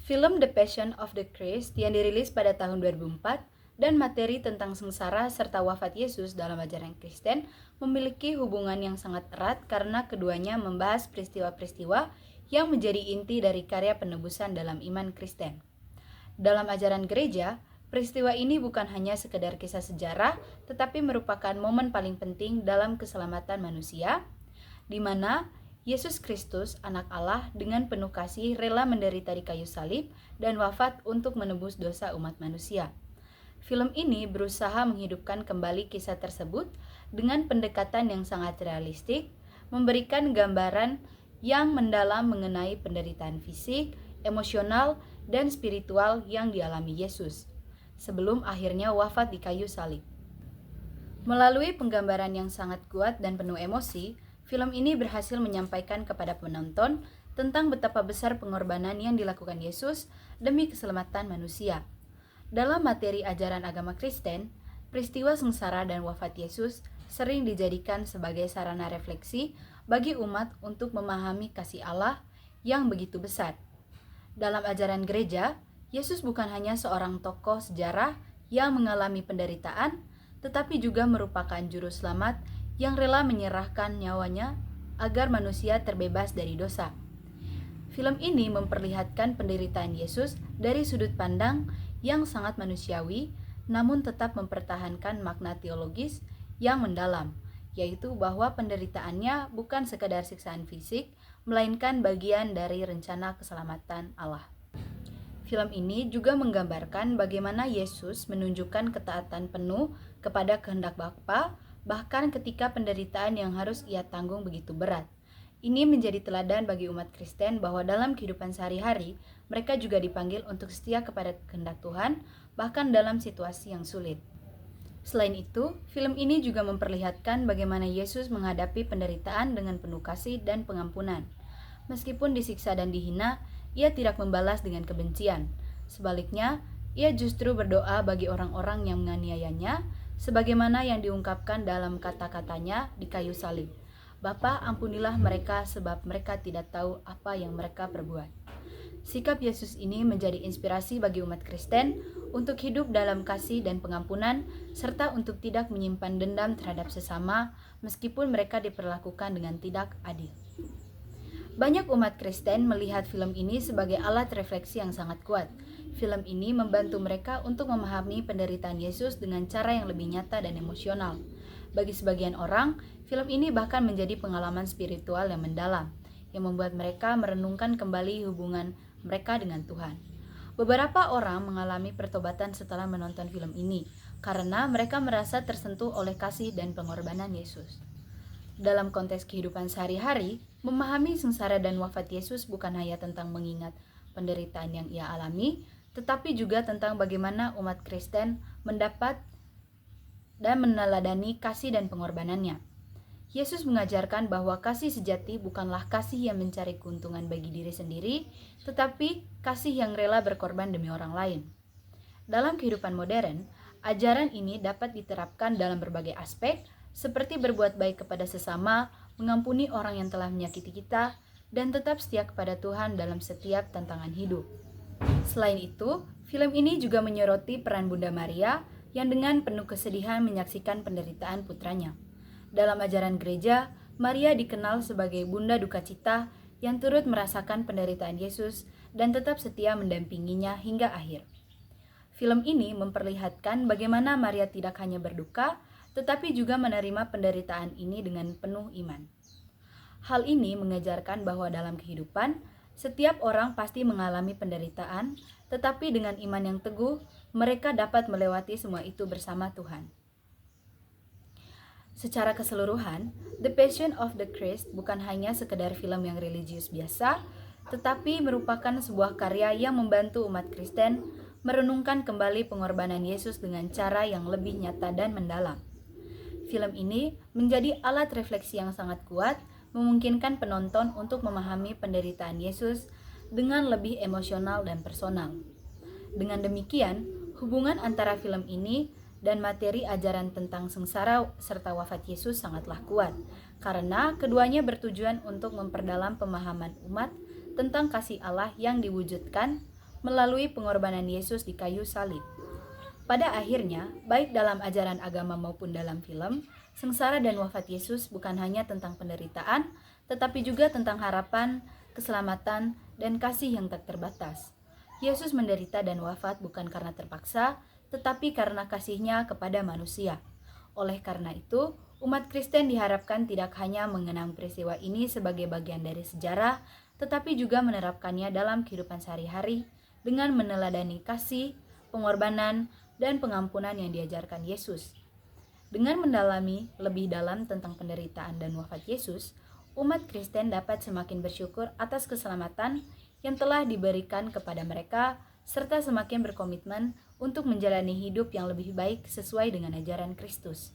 Film The Passion of the Christ yang dirilis pada tahun 2004 dan materi tentang sengsara serta wafat Yesus dalam ajaran Kristen memiliki hubungan yang sangat erat karena keduanya membahas peristiwa-peristiwa yang menjadi inti dari karya penebusan dalam iman Kristen. Dalam ajaran gereja, peristiwa ini bukan hanya sekedar kisah sejarah, tetapi merupakan momen paling penting dalam keselamatan manusia, di mana Yesus Kristus, anak Allah, dengan penuh kasih rela menderita di kayu salib dan wafat untuk menebus dosa umat manusia. Film ini berusaha menghidupkan kembali kisah tersebut dengan pendekatan yang sangat realistik, memberikan gambaran yang mendalam mengenai penderitaan fisik, emosional, dan spiritual yang dialami Yesus, sebelum akhirnya wafat di kayu salib. Melalui penggambaran yang sangat kuat dan penuh emosi, film ini berhasil menyampaikan kepada penonton tentang betapa besar pengorbanan yang dilakukan Yesus demi keselamatan manusia. Dalam materi ajaran agama Kristen, peristiwa sengsara dan wafat Yesus sering dijadikan sebagai sarana refleksi bagi umat untuk memahami kasih Allah yang begitu besar. Dalam ajaran gereja, Yesus bukan hanya seorang tokoh sejarah yang mengalami penderitaan, tetapi juga merupakan juru selamat yang rela menyerahkan nyawanya agar manusia terbebas dari dosa. Film ini memperlihatkan penderitaan Yesus dari sudut pandang yang sangat manusiawi, namun tetap mempertahankan makna teologis yang mendalam, yaitu bahwa penderitaannya bukan sekadar siksaan fisik, melainkan bagian dari rencana keselamatan Allah. Film ini juga menggambarkan bagaimana Yesus menunjukkan ketaatan penuh kepada kehendak Bapa, bahkan ketika penderitaan yang harus ia tanggung begitu berat. Ini menjadi teladan bagi umat Kristen bahwa dalam kehidupan sehari-hari, mereka juga dipanggil untuk setia kepada kehendak Tuhan, bahkan dalam situasi yang sulit. Selain itu, film ini juga memperlihatkan bagaimana Yesus menghadapi penderitaan dengan penuh kasih dan pengampunan. Meskipun disiksa dan dihina, ia tidak membalas dengan kebencian. Sebaliknya, ia justru berdoa bagi orang-orang yang menganiayanya, sebagaimana yang diungkapkan dalam kata-katanya di kayu salib. Bapa, ampunilah mereka sebab mereka tidak tahu apa yang mereka perbuat. Sikap Yesus ini menjadi inspirasi bagi umat Kristen untuk hidup dalam kasih dan pengampunan, serta untuk tidak menyimpan dendam terhadap sesama meskipun mereka diperlakukan dengan tidak adil. Banyak umat Kristen melihat film ini sebagai alat refleksi yang sangat kuat. Film ini membantu mereka untuk memahami penderitaan Yesus dengan cara yang lebih nyata dan emosional. Bagi sebagian orang, film ini bahkan menjadi pengalaman spiritual yang mendalam, yang membuat mereka merenungkan kembali hubungan mereka dengan Tuhan. Beberapa orang mengalami pertobatan setelah menonton film ini, karena mereka merasa tersentuh oleh kasih dan pengorbanan Yesus. Dalam konteks kehidupan sehari-hari, memahami sengsara dan wafat Yesus bukan hanya tentang mengingat penderitaan yang ia alami, tetapi juga tentang bagaimana umat Kristen mendapat dan meneladani kasih dan pengorbanannya. Yesus mengajarkan bahwa kasih sejati bukanlah kasih yang mencari keuntungan bagi diri sendiri, tetapi kasih yang rela berkorban demi orang lain. Dalam kehidupan modern, ajaran ini dapat diterapkan dalam berbagai aspek, seperti berbuat baik kepada sesama, mengampuni orang yang telah menyakiti kita, dan tetap setia kepada Tuhan dalam setiap tantangan hidup. Selain itu, film ini juga menyoroti peran Bunda Maria yang dengan penuh kesedihan menyaksikan penderitaan putranya. Dalam ajaran gereja, Maria dikenal sebagai Bunda Duka Cita yang turut merasakan penderitaan Yesus dan tetap setia mendampinginya hingga akhir. Film ini memperlihatkan bagaimana Maria tidak hanya berduka, tetapi juga menerima penderitaan ini dengan penuh iman. Hal ini mengajarkan bahwa dalam kehidupan, setiap orang pasti mengalami penderitaan, tetapi dengan iman yang teguh, mereka dapat melewati semua itu bersama Tuhan. Secara keseluruhan, The Passion of the Christ bukan hanya sekedar film yang religius biasa, tetapi merupakan sebuah karya yang membantu umat Kristen merenungkan kembali pengorbanan Yesus dengan cara yang lebih nyata dan mendalam. Film ini menjadi alat refleksi yang sangat kuat, memungkinkan penonton untuk memahami penderitaan Yesus dengan lebih emosional dan personal. Dengan demikian, hubungan antara film ini dan materi ajaran tentang sengsara serta wafat Yesus sangatlah kuat, karena keduanya bertujuan untuk memperdalam pemahaman umat tentang kasih Allah yang diwujudkan melalui pengorbanan Yesus di kayu salib. Pada akhirnya, baik dalam ajaran agama maupun dalam film, sengsara dan wafat Yesus bukan hanya tentang penderitaan, tetapi juga tentang harapan, keselamatan, dan kasih yang tak terbatas. Yesus menderita dan wafat bukan karena terpaksa, tetapi karena kasih-Nya kepada manusia. Oleh karena itu, umat Kristen diharapkan tidak hanya mengenang peristiwa ini sebagai bagian dari sejarah, tetapi juga menerapkannya dalam kehidupan sehari-hari dengan meneladani kasih, pengorbanan, dan pengampunan yang diajarkan Yesus. Dengan mendalami lebih dalam tentang penderitaan dan wafat Yesus, umat Kristen dapat semakin bersyukur atas keselamatan yang telah diberikan kepada mereka, serta semakin berkomitmen untuk menjalani hidup yang lebih baik sesuai dengan ajaran Kristus.